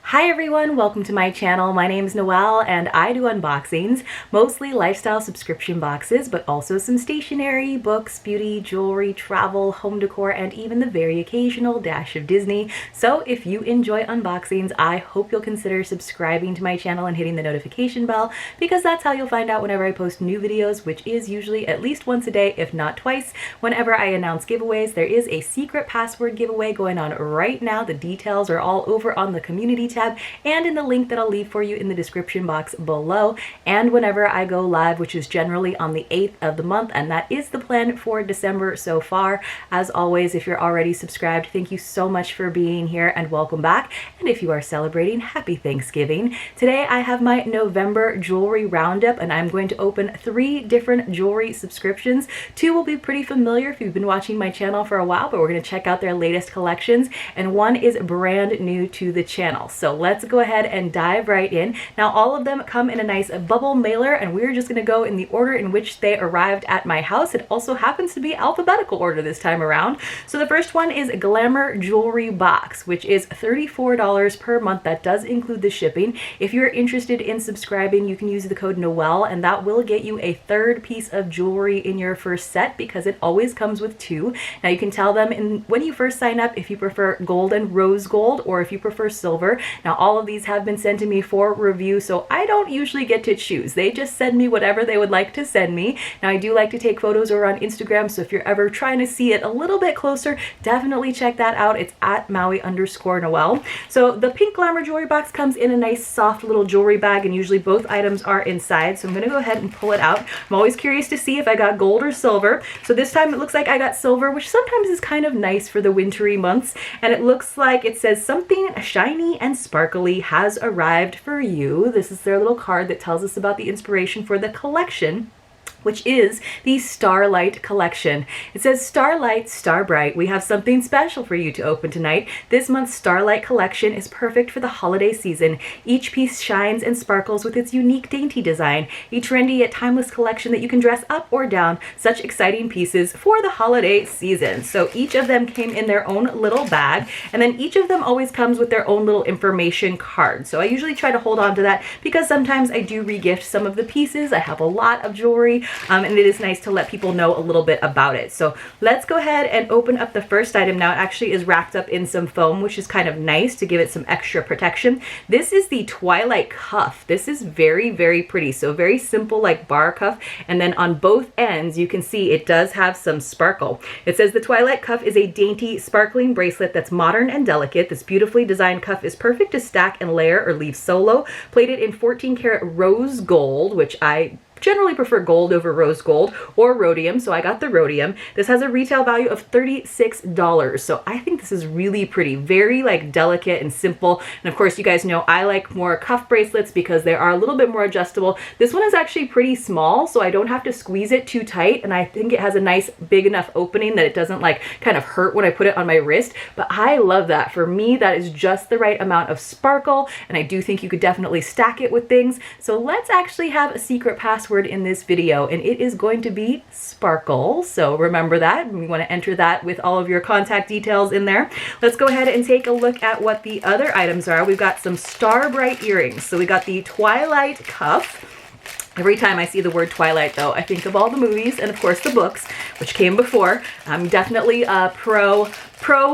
Hi everyone, welcome to my channel. My name is Noelle and I do unboxings, mostly lifestyle subscription boxes, but also some stationery, books, beauty, jewelry, travel, home decor, and even the very occasional dash of Disney. So if you enjoy unboxings, I hope you'll consider subscribing to my channel and hitting the notification bell, because that's how you'll find out whenever I post new videos, which is usually at least once a day, if not twice. Whenever I announce giveaways, there is a secret password giveaway going on right now. The details are all over on the community tab and in the link that I'll leave for you in the description box below. And whenever I go live, which is generally on the 8th of the month, and that is the plan for December so far. As always, if you're already subscribed, thank you so much for being here and welcome back. And if you are celebrating, happy Thanksgiving. Today I have my November jewelry roundup and I'm going to open 3 different jewelry subscriptions. 2 will be pretty familiar if you've been watching my channel for a while, but we're going to check out their latest collections, and 1 is brand new to the channel. So let's go ahead and dive right in. Now all of them come in a nice bubble mailer and we're just going to go in the order in which they arrived at my house. It also happens to be alphabetical order this time around. So the first one is Glamour Jewelry Box, which is $34 per month. That does include the shipping. If you're interested in subscribing, you can use the code Noelle and that will get you a 3rd piece of jewelry in your first set, because it always comes with 2. Now you can tell them when you first sign up if you prefer gold and rose gold or if you prefer silver. Now all of these have been sent to me for review, so I don't usually get to choose. They just send me whatever they would like to send me. Now I do like to take photos over on Instagram, so if you're ever trying to see it a little bit closer, definitely check that out. It's at Maui_Noelle. So the pink Glamour Jewelry Box comes in a nice soft little jewelry bag, and usually both items are inside. So I'm going to go ahead and pull it out. I'm always curious to see if I got gold or silver. So this time it looks like I got silver, which sometimes is kind of nice for the wintry months. And it looks like it says something shiny and sparkly has arrived for you. This is their little card that tells us about the inspiration for the collection, which is the Starlight collection. It says, Starlight, Star Bright, we have something special for you to open tonight. This month's Starlight collection is perfect for the holiday season. Each piece shines and sparkles with its unique dainty design, a trendy yet timeless collection that you can dress up or down. Such exciting pieces for the holiday season. So each of them came in their own little bag, and then each of them always comes with their own little information card. So I usually try to hold on to that because sometimes I do regift some of the pieces. I have a lot of jewelry. And it is nice to let people know a little bit about it. So let's go ahead and open up the first item. Now it actually is wrapped up in some foam, which is kind of nice to give it some extra protection. This is the Twilight cuff. This is very, very pretty. So very simple, like bar cuff. And then on both ends, you can see it does have some sparkle. It says the Twilight cuff is a dainty, sparkling bracelet that's modern and delicate. This beautifully designed cuff is perfect to stack and layer or leave solo. Plated in 14 karat rose gold, which I generally prefer gold over rose gold, or rhodium, so I got the rhodium. This has a retail value of $36, so I think this is really pretty. Very like delicate and simple, and of course you guys know I like more cuff bracelets because they are a little bit more adjustable. This one is actually pretty small, so I don't have to squeeze it too tight, and I think it has a nice big enough opening that it doesn't like kind of hurt when I put it on my wrist, but I love that. For me, that is just the right amount of sparkle, and I do think you could definitely stack it with things. So let's actually have a secret password in this video, and it is going to be sparkle. So remember that. We want to enter that with all of your contact details in there. Let's go ahead and take a look at what the other items are. We've got some Star Bright earrings. So we got the Twilight cuff. Every time I see the word Twilight, though, I think of all the movies and, of course, the books, which came before. I'm definitely a pro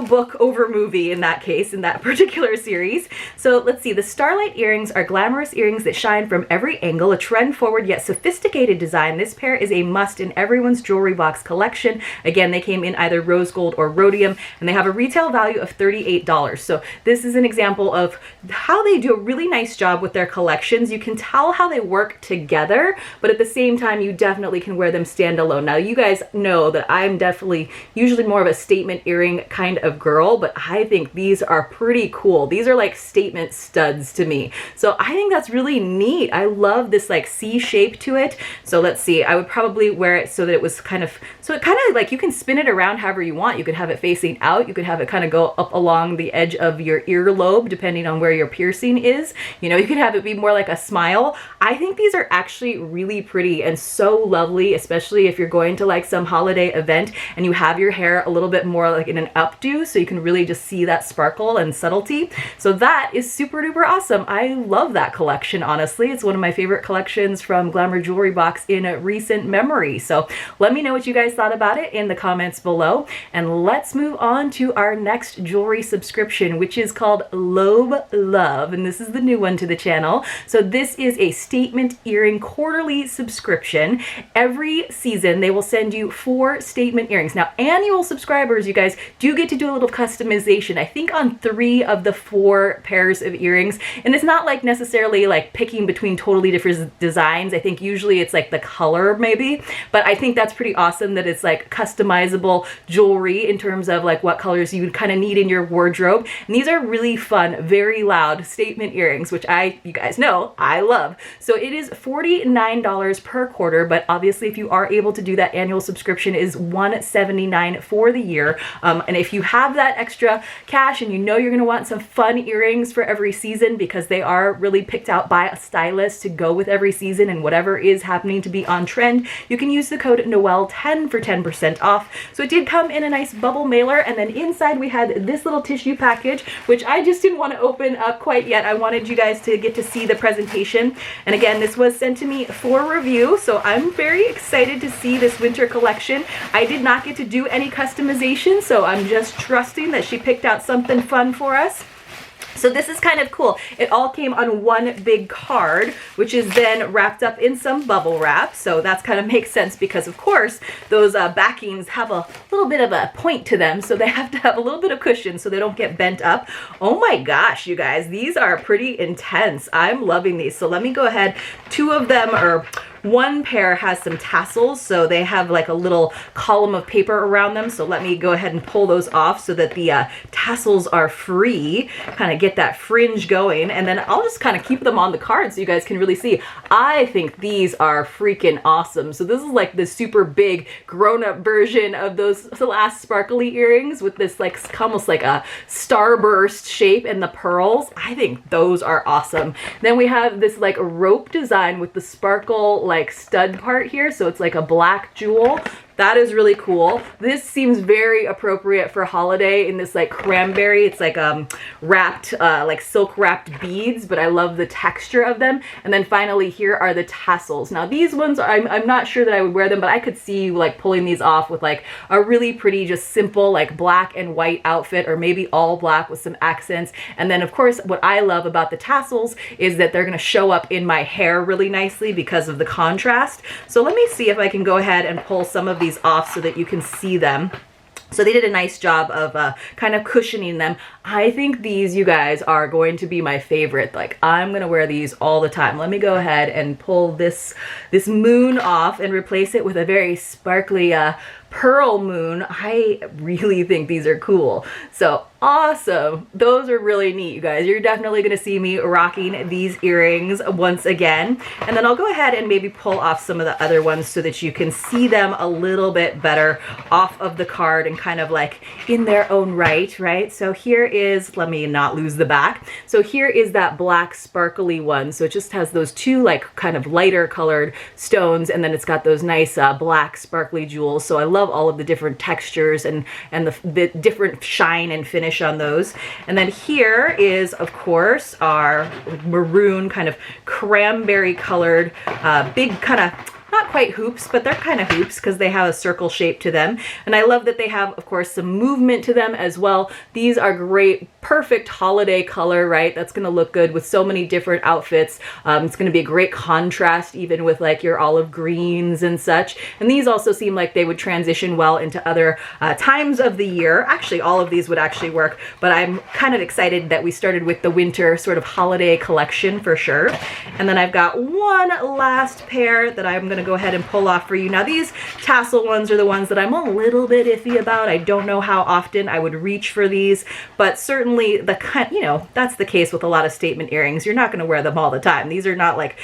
book over movie in that case, in that particular series. So let's see. The Starlight earrings are glamorous earrings that shine from every angle, a trend-forward yet sophisticated design. This pair is a must in everyone's jewelry box collection. Again, they came in either rose gold or rhodium, and they have a retail value of $38. So this is an example of how they do a really nice job with their collections. You can tell how they work together, but at the same time, you definitely can wear them standalone. Now, you guys know that I'm definitely usually more of a statement earring kind of girl, but I think these are pretty cool. These are like statement studs to me. So I think that's really neat. I love this like C shape to it. So let's see, I would probably wear it so that it was kind of, so it kind of like you can spin it around however you want. You could have it facing out. You could have it kind of go up along the edge of your earlobe, depending on where your piercing is. You know, you could have it be more like a smile. I think these are actually really pretty and so lovely, especially if you're going to like some holiday event and you have your hair a little bit more like in an up updo, so you can really just see that sparkle and subtlety. So that is super duper awesome. I love that collection, honestly. It's one of my favorite collections from Glamour Jewelry Box in recent memory. So let me know what you guys thought about it in the comments below. And let's move on to our next jewelry subscription, which is called Lobe Love. And this is the new one to the channel. So this is a statement earring quarterly subscription. Every season, they will send you 4 statement earrings. Now, annual subscribers, you guys do get to do a little customization, I think on 3 of the 4 pairs of earrings. And it's not like necessarily like picking between totally different designs. I think usually it's like the color maybe, but I think that's pretty awesome that it's like customizable jewelry in terms of like what colors you would kind of need in your wardrobe. And these are really fun, very loud statement earrings, which you guys know I love. So it is $49 per quarter, but obviously if you are able to do that, annual subscription is $179 for the year. And if you have that extra cash and you know you're going to want some fun earrings for every season, because they are really picked out by a stylist to go with every season and whatever is happening to be on trend, you can use the code Noel10 for 10% off. So it did come in a nice bubble mailer, and then inside we had this little tissue package, which I just didn't want to open up quite yet. I wanted you guys to get to see the presentation. And again, this was sent to me for review, so I'm very excited to see this winter collection. I did not get to do any customization, so I'm just trusting that she picked out something fun for us. So this is kind of cool. It all came on one big card, which is then wrapped up in some bubble wrap. So that's kind of makes sense because, of course, those backings have a little bit of a point to them. So they have to have a little bit of cushion so they don't get bent up. Oh my gosh, you guys, these are pretty intense. I'm loving these. So let me go ahead. 2 of them are... One pair has some tassels, so they have like a little column of paper around them. So let me go ahead and pull those off so that the tassels are free, kind of get that fringe going. And then I'll just kind of keep them on the card so you guys can really see. I think these are freaking awesome. So this is like the super big grown-up version of those last sparkly earrings with this like almost like a starburst shape and the pearls. I think those are awesome. Then we have this like rope design with the sparkle like stud part here, so it's like a black jewel. That is really cool. This seems very appropriate for holiday in this like cranberry. It's like wrapped, like silk wrapped beads, but I love the texture of them. And then finally here are the tassels. Now these ones, I'm not sure that I would wear them, but I could see you like pulling these off with like a really pretty, just simple like black and white outfit, or maybe all black with some accents. And then of course, what I love about the tassels is that they're gonna show up in my hair really nicely because of the contrast. So let me see if I can go ahead and pull some of these off so that you can see them. So they did a nice job of kind of cushioning them. I think these, you guys, are going to be my favorite. Like, I'm going to wear these all the time. Let me go ahead and pull this moon off and replace it with a very sparkly pearl moon. I really think these are cool. So awesome. Those are really neat, you guys. You're definitely going to see me rocking these earrings once again. And then I'll go ahead and maybe pull off some of the other ones so that you can see them a little bit better off of the card and kind of like in their own right? So here is, let me not lose the back. So here is that black sparkly one. So it just has those 2 like kind of lighter colored stones, and then it's got those nice black sparkly jewels. So I love all of the different textures and the different shine and finish on those. And then here is, of course, our maroon kind of cranberry colored big kind of, not quite hoops, but they're kind of hoops because they have a circle shape to them. And I love that they have, of course, some movement to them as well. These are great, perfect holiday color, right? That's going to look good with so many different outfits. It's going to be a great contrast even with like your olive greens and such. And these also seem like they would transition well into other times of the year. Actually, all of these would actually work, but I'm kind of excited that we started with the winter sort of holiday collection for sure. And then I've got one last pair that I'm going to go ahead and pull off for you. Now these tassel ones are the ones that I'm a little bit iffy about. I don't know how often I would reach for these, but certainly the kind, you know, that's the case with a lot of statement earrings. You're not going to wear them all the time. These are not like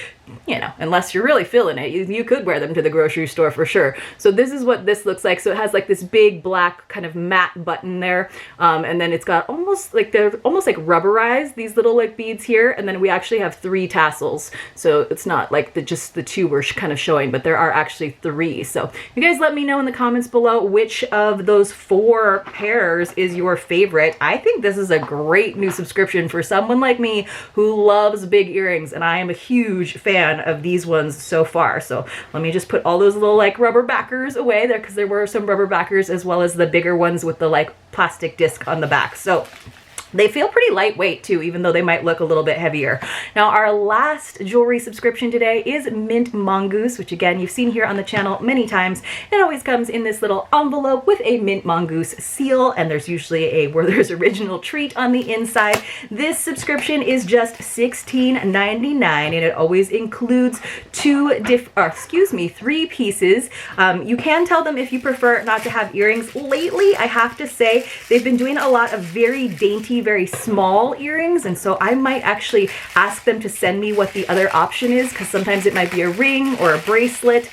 you know, unless you're really feeling it, you could wear them to the grocery store for sure. So this is what this looks like. So it has like this big black kind of matte button there. And then it's got almost like, they're almost like rubberized, these little like beads here. And then we actually have 3 tassels. So it's not like just the 2 we're kind of showing, but there are actually 3. So you guys let me know in the comments below which of those 4 pairs is your favorite. I think this is a great new subscription for someone like me who loves big earrings, and I am a huge fan of these ones so far. So let me just put all those little like rubber backers away there, because there were some rubber backers as well as the bigger ones with the like plastic disc on the back. So they feel pretty lightweight too, even though they might look a little bit heavier. Now, our last jewelry subscription today is Mint Mongoose, which again, you've seen here on the channel many times. It always comes in this little envelope with a Mint Mongoose seal, and there's usually a Werther's Original treat on the inside. This subscription is just $16.99, and it always includes 3 pieces. You can tell them if you prefer not to have earrings. Lately, I have to say, they've been doing a lot of very dainty, very small earrings, and so I might actually ask them to send me what the other option is, because sometimes it might be a ring or a bracelet,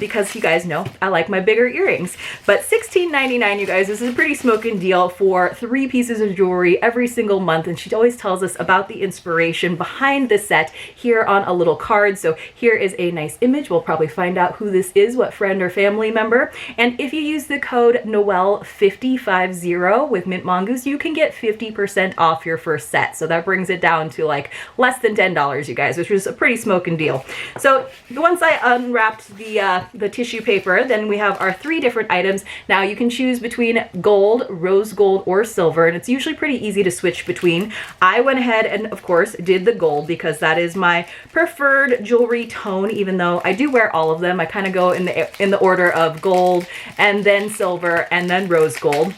because you guys know I like my bigger earrings. But $16.99, you guys, this is a pretty smoking deal for 3 pieces of jewelry every single month, and she always tells us about the inspiration behind the set here on a little card. So here is a nice image. We'll probably find out who this is, what friend or family member, and if you use the code Noel5050 with Mint Mongoose, you can get 50% off your first set. So that brings it down to like less than $10, you guys, which is a pretty smoking deal. So once I unwrapped the tissue paper, then we have our 3 different items. Now you can choose between gold, rose gold, or silver, and it's usually pretty easy to switch between. I went ahead and of course did the gold because that is my preferred jewelry tone, even though I do wear all of them. I kind of go in the order of gold and then silver and then rose gold.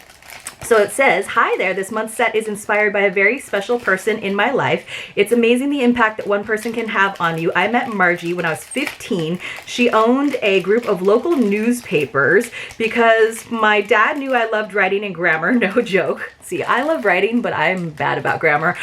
So it says, "Hi there, this month's set is inspired by a very special person in my life. It's amazing the impact that one person can have on you. I met Margie when I was 15. She owned a group of local newspapers because my dad knew I loved writing and grammar." No joke. See, I love writing, but I'm bad about grammar.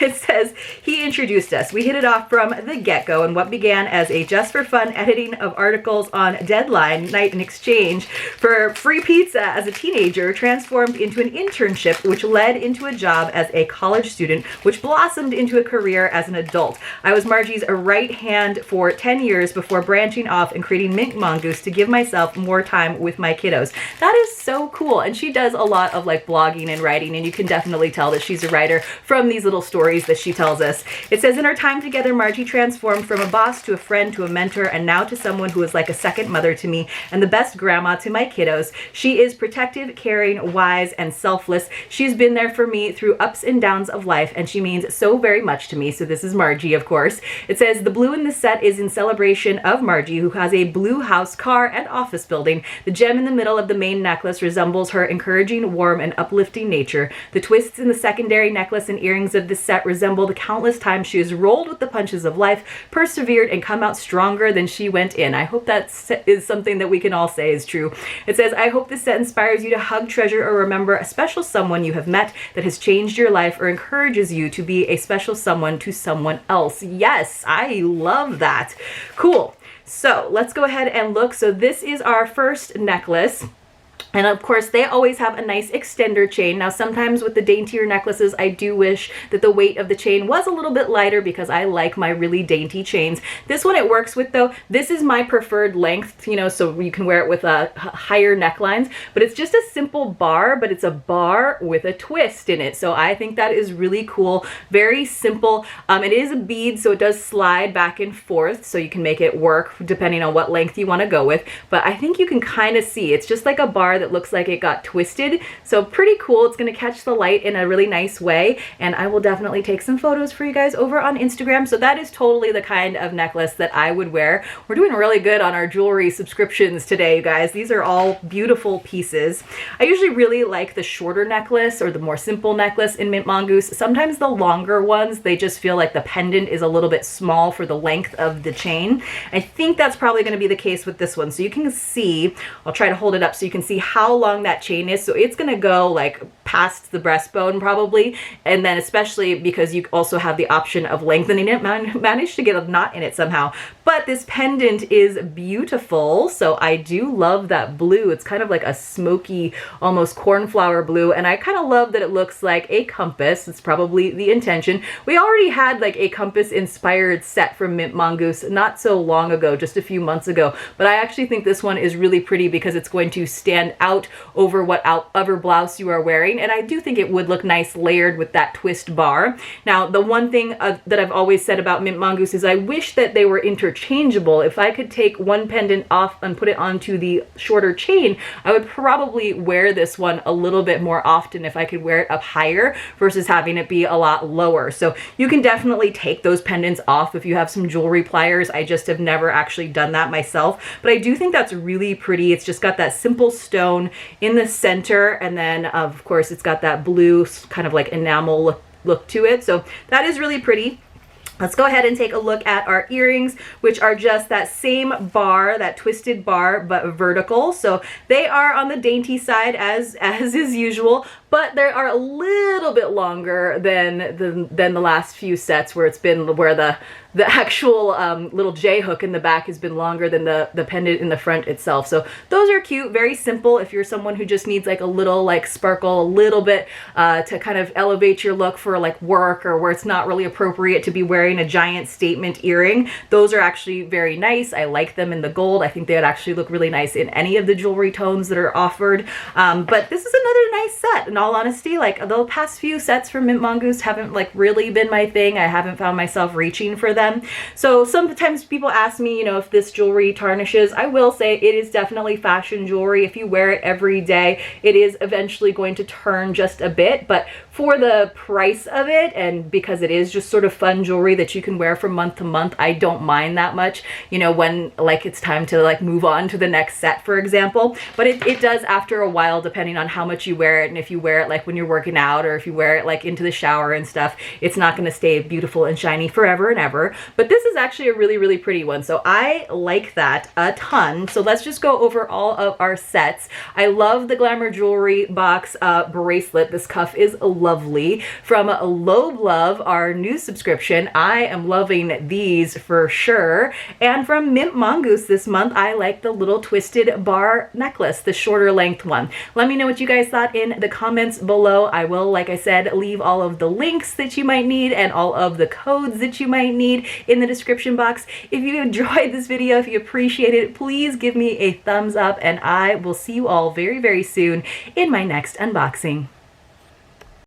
It says, "He introduced us. We hit it off from the get-go, and what began as a just for fun editing of articles on deadline night in exchange for free pizza as a teenager transformed into an internship, which led into a job as a college student, which blossomed into a career as an adult. I was Margie's right hand for 10 years before branching off and creating Mint Mongoose to give myself more time with my kiddos." That is so cool. And she does a lot of like blogging and writing, and you can definitely tell that she's a writer from these little stories that she tells us. It says, "In our time together, Margie transformed from a boss to a friend to a mentor, and now to someone who is like a second mother to me and the best grandma to my kiddos. She is protective, caring, wise, and selfless. She's been there for me through ups and downs of life, and she means so very much to me." So this is Margie, of course. It says, "The blue in this set is in celebration of Margie, who has a blue house, car, and office building. The gem in the middle of the main necklace resembles her encouraging, warm, and uplifting nature. The twists in the secondary necklace and earrings of this set resemble the countless times she has rolled with the punches of life, persevered, and come out stronger than she went in." I hope that is something that we can all say is true. It says, "I hope this set inspires you to hug, treasure, or remember a special someone you have met that has changed your life, or encourages you to be a special someone to someone else." Yes, I love that. Cool. So let's go ahead and look. So this is our first necklace. And of course, they always have a nice extender chain. Now, sometimes with the daintier necklaces, I do wish that the weight of the chain was a little bit lighter because I like my really dainty chains. This one it works with though. This is my preferred length, you know, so you can wear it with higher necklines, but it's just a simple bar, but it's a bar with a twist in it. So I think that is really cool. Very simple. It is a bead, so it does slide back and forth, so you can make it work depending on what length you want to go with. But I think you can kind of see, it's just like a bar that looks like it got twisted. So pretty cool. It's going to catch the light in a really nice way, and I will definitely take some photos for you guys over on Instagram. So that is totally the kind of necklace that I would wear. We're doing really good on our jewelry subscriptions today, you guys. These are all beautiful pieces. I usually really like the shorter necklace or the more simple necklace in Mint Mongoose. Sometimes the longer ones, they just feel like the pendant is a little bit small for the length of the chain. I think that's probably going to be the case with this one. So you can see, I'll try to hold it up so you can see how long that chain is. So it's gonna go like past the breastbone probably, and then especially because you also have the option of lengthening it. Managed to get a knot in it somehow. But this pendant is beautiful, so I do love that blue. It's kind of like a smoky, almost cornflower blue, and I kind of love that it looks like a compass. It's probably the intention. We already had like a compass inspired set from Mint Mongoose not so long ago, just a few months ago, but I actually think this one is really pretty because it's going to stand out over whatever blouse you are wearing, and I do think it would look nice layered with that twist bar. Now, the one thing that I've always said about Mint Mongoose is I wish that they were interchangeable. If I could take one pendant off and put it onto the shorter chain, I would probably wear this one a little bit more often if I could wear it up higher versus having it be a lot lower. So you can definitely take those pendants off if you have some jewelry pliers. I just have never actually done that myself, but I do think that's really pretty. It's just got that simple stone in the center, and then of course it's got that blue kind of like enamel look to it. So that is really pretty. Let's go ahead and take a look at our earrings, which are just that same bar, that twisted bar, but vertical. So they are on the dainty side as is usual, but they are a little bit longer than the last few sets where it's been where the actual little J hook in the back has been longer than the pendant in the front itself. So those are cute, very simple if you're someone who just needs like a little like sparkle, a little bit to kind of elevate your look for like work, or where it's not really appropriate to be wearing a giant statement earring. Those are actually very nice. I like them in the gold. I think they would actually look really nice in any of the jewelry tones that are offered. But this is another nice set. In all honesty, like the past few sets from Mint Mongoose haven't like really been my thing. I haven't found myself reaching for them. So sometimes people ask me, you know, if this jewelry tarnishes. I will say it is definitely fashion jewelry. If you wear it every day, it is eventually going to turn just a bit, but for the price of it, and because it is just sort of fun jewelry that you can wear from month to month, I don't mind that much, you know, when like it's time to like move on to the next set, for example. But it does after a while, depending on how much you wear it, and if you wear it like when you're working out, or if you wear it like into the shower and stuff, it's not going to stay beautiful and shiny forever and ever. But this is actually a really, really pretty one, so I like that a ton. So let's just go over all of our sets. I love the Glamour Jewelry Box bracelet. This cuff is lovely. From Lobe Love, our new subscription, I am loving these for sure. And from Mint Mongoose this month, I like the little twisted bar necklace, the shorter length one. Let me know what you guys thought in the comments below. I will, like I said, leave all of the links that you might need and all of the codes that you might need in the description box. If you enjoyed this video, if you appreciate it, please give me a thumbs up, and I will see you all very, very soon in my next unboxing.